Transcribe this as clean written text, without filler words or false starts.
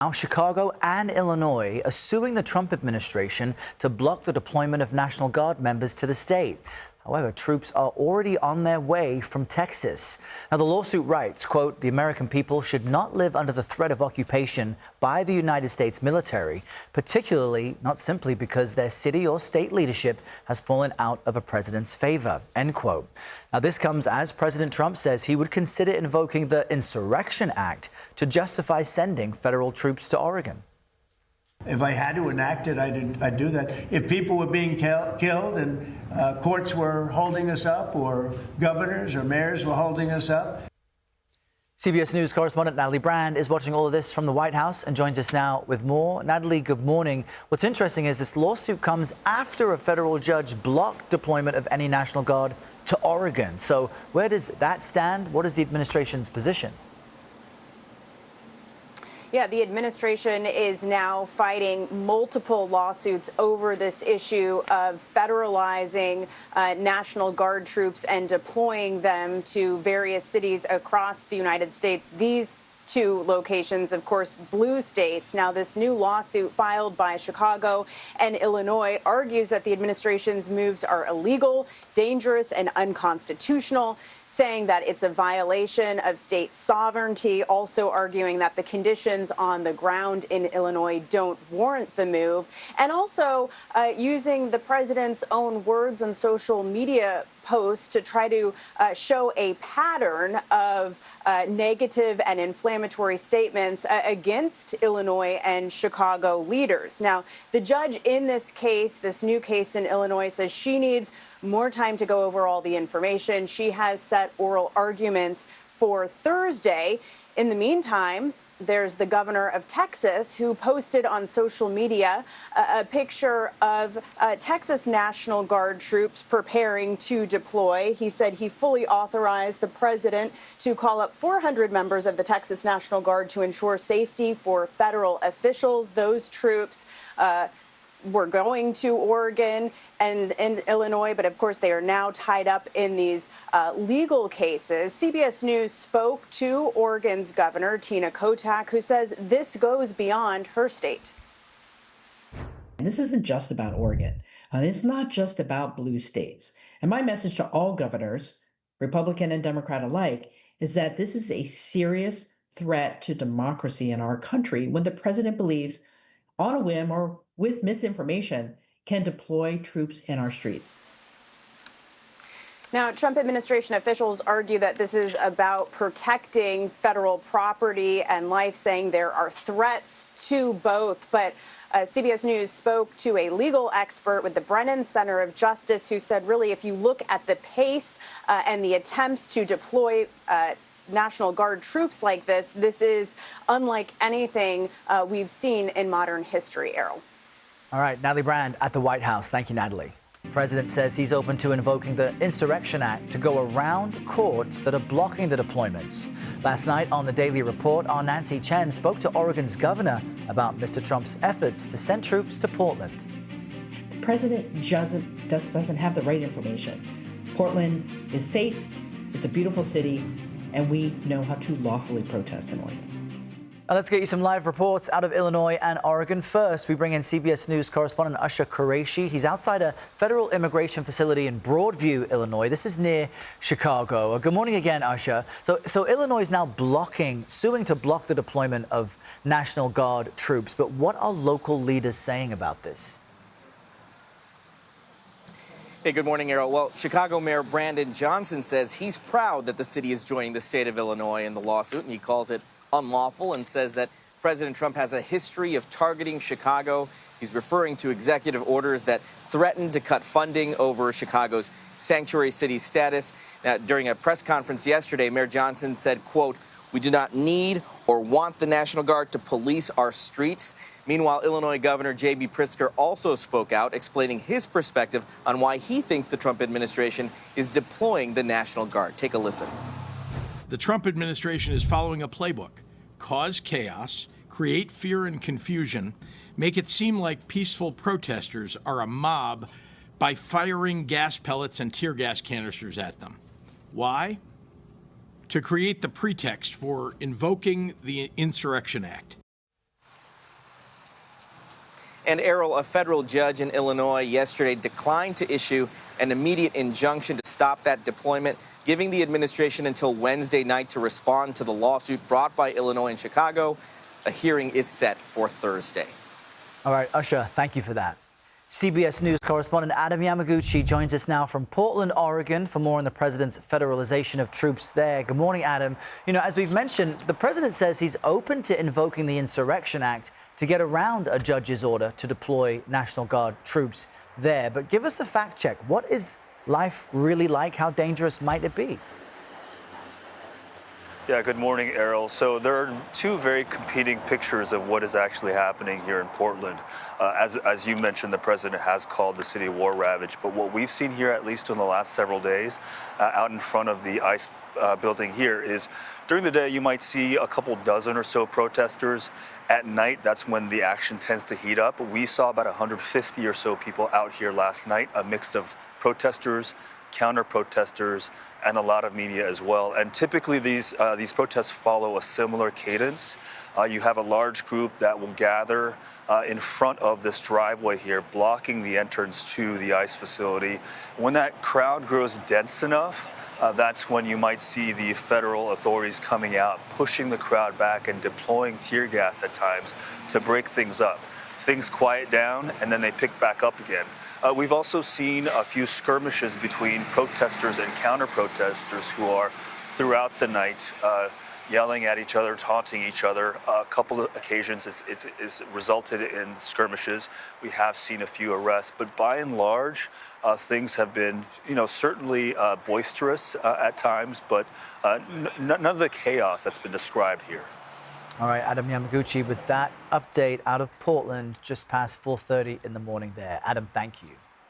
Now, Chicago and Illinois are suing the Trump administration to block the deployment of National Guard members to the state. However, troops are already on their way from Texas. Now, the lawsuit writes, quote, "The American people should not live under the threat of occupation by the United States military, particularly not simply because their city or state leadership has fallen out of a president's favor," end quote. Now, this comes as President Trump says he would consider invoking the Insurrection Act to justify sending federal troops to Oregon. If I had to enact it, I'd do that. If people were being killed and courts were holding us up, or governors or mayors were holding us up. CBS News correspondent Natalie Brand is watching all of this from the White House and joins us now with more. Natalie, good morning. What's interesting is this lawsuit comes after a federal judge blocked deployment of any National Guard to Oregon. So where does that stand? What is the administration's position? Yeah, the administration is now fighting multiple lawsuits over this issue of federalizing National Guard troops and deploying them to various cities across the United States. These two locations, of course, blue states. Now, this new lawsuit filed by Chicago and Illinois argues that the administration's moves are illegal, dangerous, and unconstitutional, saying that it's a violation of state sovereignty, also arguing that the conditions on the ground in Illinois don't warrant the move, and also using the president's own words on social media posts to try to show a pattern of negative and inflammatory statements against Illinois and Chicago leaders. Now, the judge in this case, this new case in Illinois, says she needs more time to go over all the information. She has set oral arguments for Thursday. In the meantime, there's the governor of Texas who posted on social media a picture of Texas National Guard troops preparing to deploy. He said he fully authorized the president to call up 400 members of the Texas National Guard to ensure safety for federal officials. Those troops were going to Oregon and Illinois, but of course they are now tied up in these legal cases. CBS News spoke to Oregon's governor, Tina Kotek, who says this goes beyond her state. This isn't just about Oregon, and it's not just about blue states. And my message to all governors, Republican and Democrat alike, is that this is a serious threat to democracy in our country when the president believes, on a whim or with misinformation, can deploy troops in our streets. Now, Trump administration officials argue that this is about protecting federal property and life, saying there are threats to both. But CBS News spoke to a legal expert with the Brennan Center of Justice who said, really, if you look at the pace and the attempts to deploy National Guard troops like this, this is unlike anything we've seen in modern history, Errol. All right, Natalie Brand at the White House. Thank you, Natalie. The president says he's open to invoking the Insurrection Act to go around courts that are blocking the deployments. Last night on the Daily Report, our Nancy Chen spoke to Oregon's governor about Mr. Trump's efforts to send troops to Portland. The president doesn't have the right information. Portland is safe, it's a beautiful city, and we know how to lawfully protest in Oregon. Now let's get you some live reports out of Illinois and Oregon. First, we bring in CBS News correspondent Ash-har Quraishi. He's outside a federal immigration facility in Broadview, Illinois. This is near Chicago. Good morning again, Ash-har. So Illinois is now suing to block the deployment of National Guard troops. But what are local leaders saying about this? Hey, good morning, Errol. Well, Chicago Mayor Brandon Johnson says he's proud that the city is joining the state of Illinois in the lawsuit, and he calls it unlawful and says that President Trump has a history of targeting Chicago. He's referring to executive orders that threaten to cut funding over Chicago's sanctuary city status. Now, during a press conference yesterday, Mayor Johnson said, quote, "We do not need or want the National Guard to police our streets." Meanwhile, Illinois Governor J.B. Pritzker also spoke out, explaining his perspective on why he thinks the Trump administration is deploying the National Guard. Take a listen. The Trump administration is following a playbook: cause chaos, create fear and confusion, make it seem like peaceful protesters are a mob by firing gas pellets and tear gas canisters at them. Why? To create the pretext for invoking the Insurrection Act. And Errol, a federal judge in Illinois yesterday declined to issue an immediate injunction to stop that deployment, giving the administration until Wednesday night to respond to the lawsuit brought by Illinois and Chicago. A hearing is set for Thursday. All right, Usher, thank you for that. CBS News correspondent Adam Yamaguchi joins us now from Portland, Oregon, for more on the president's federalization of troops there. Good morning, Adam. You know, as we've mentioned, the president says he's open to invoking the Insurrection Act to get around a judge's order to deploy National Guard troops there. But give us a fact check. What is life really like? How dangerous might it be? Yeah, good morning, Errol. So there are two very competing pictures of what is actually happening here in Portland. As you mentioned, the president has called the city war ravaged, but what we've seen here, at least in the last several days, out in front of the ICE building here, is during the day you might see a couple dozen or so protesters. At night, that's when the action tends to heat up. We saw about 150 or so people out here last night, a mix of protesters, counter-protesters, and a lot of media as well. And typically these protests follow a similar cadence. You have a large group that will gather in front of this driveway here, blocking the entrance to the ICE facility. When that crowd grows dense enough, that's when you might see the federal authorities coming out, pushing the crowd back and deploying tear gas at times to break things up. Things quiet down and then they pick back up again. We've also seen a few skirmishes between protesters and counter-protesters who are throughout the night yelling at each other, taunting each other. A couple of occasions it's resulted in skirmishes. We have seen a few arrests, but by and large, things have been, certainly boisterous at times, but none of the chaos that's been described here. All right, Adam Yamaguchi with that update out of Portland just past 4:30 in the morning there. Adam, thank you.